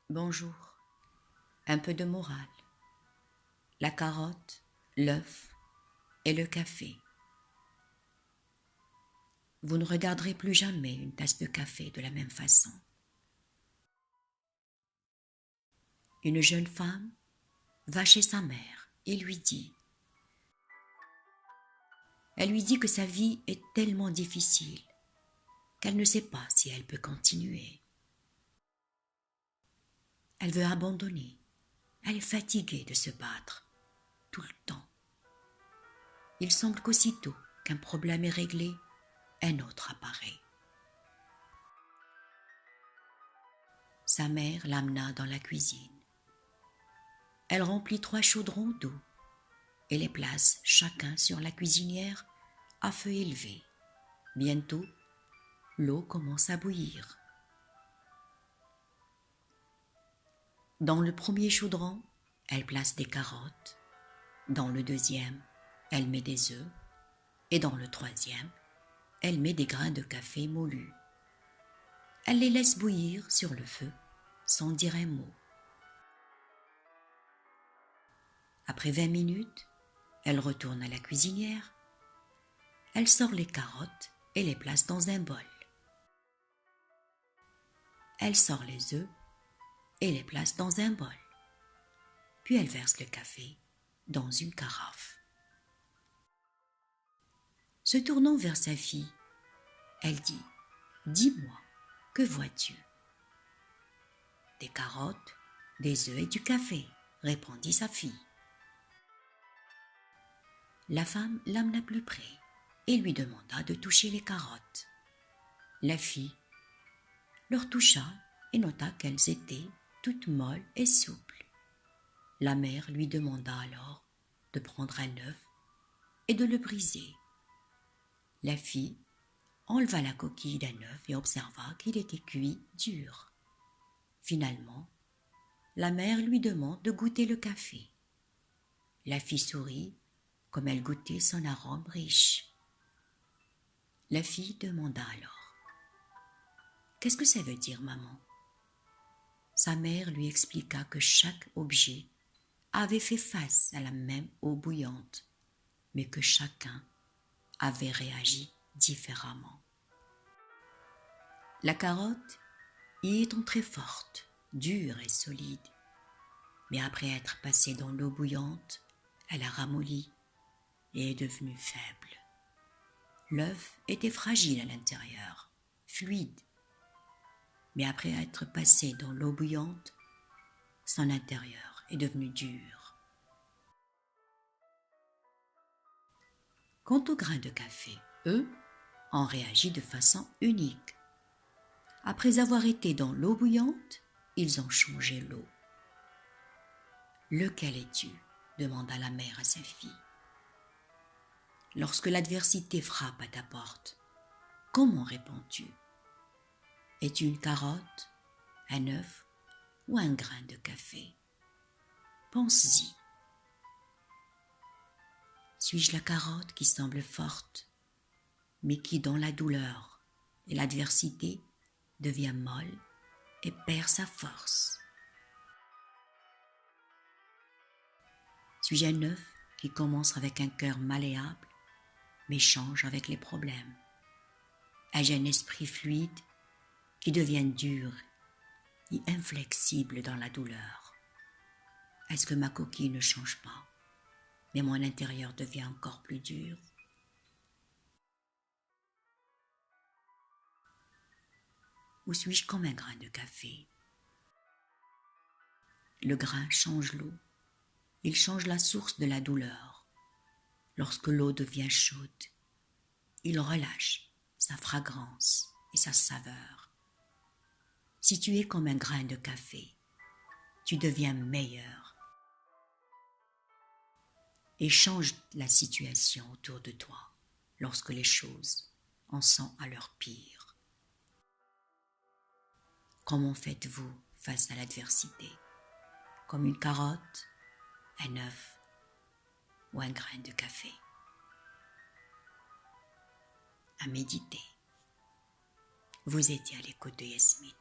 Bonjour, un peu de morale. La carotte, l'œuf et le café. Vous ne regarderez plus jamais une tasse de café de la même façon. Une jeune femme va chez sa mère et lui dit que sa vie est tellement difficile qu'elle ne sait pas si elle peut continuer. Elle veut abandonner. Elle est fatiguée de se battre tout le temps. Il semble qu'aussitôt qu'un problème est réglé, un autre apparaît. Sa mère l'amena dans la cuisine. Elle remplit 3 chaudrons d'eau et les place chacun sur la cuisinière à feu élevé. Bientôt, l'eau commence à bouillir. Dans le premier chaudron, elle place des carottes. Dans le deuxième, elle met des œufs. Et dans le troisième, elle met des grains de café moulus. Elle les laisse bouillir sur le feu sans dire un mot. Après 20 minutes, elle retourne à la cuisinière. Elle sort les carottes et les place dans un bol. Elle sort les œufs et les place dans un bol. Puis elle verse le café dans une carafe. Se tournant vers sa fille, elle dit « Dis-moi, que vois-tu » ?« Des carottes, des œufs et du café » répondit sa fille. La femme l'amena plus près et lui demanda de toucher les carottes. La fille leur toucha et nota qu'elles étaient toutes molles et souples. La mère lui demanda alors de prendre un œuf et de le briser. La fille enleva la coquille d'un œuf et observa qu'il était cuit dur. Finalement, la mère lui demande de goûter le café. La fille sourit comme elle goûtait son arôme riche. La fille demanda alors « Qu'est-ce que ça veut dire, maman ?» Sa mère lui expliqua que chaque objet avait fait face à la même eau bouillante, mais que chacun avait réagi différemment. La carotte y est entrée forte, dure et solide, mais après être passée dans l'eau bouillante, elle a ramolli et est devenue faible. L'œuf était fragile à l'intérieur, fluide, mais après être passé dans l'eau bouillante, son intérieur est devenu dur. Quant aux grains de café, eux, ont réagi de façon unique. Après avoir été dans l'eau bouillante, ils ont changé l'eau. « Lequel es-tu » demanda la mère à sa fille. Lorsque l'adversité frappe à ta porte, comment réponds-tu ? Es-tu une carotte, un œuf ou un grain de café ? Pense-y. Suis-je la carotte qui semble forte, mais qui, dans la douleur et l'adversité, devient molle et perd sa force ? Suis-je un œuf qui commence avec un cœur malléable, mais change avec les problèmes ? Ai-je un esprit fluide qui devient dur et inflexible dans la douleur ? Est-ce que ma coquille ne change pas, mais mon intérieur devient encore plus dur ? Ou suis-je comme un grain de café ? Le grain change l'eau, il change la source de la douleur. Lorsque l'eau devient chaude, il relâche sa fragrance et sa saveur. Si tu es comme un grain de café, tu deviens meilleur et change la situation autour de toi lorsque les choses en sont à leur pire. Comment faites-vous face à l'adversité ? Comme une carotte, un œuf ou un grain de café ? À méditer. Vous étiez à l'écoute de Yasmine.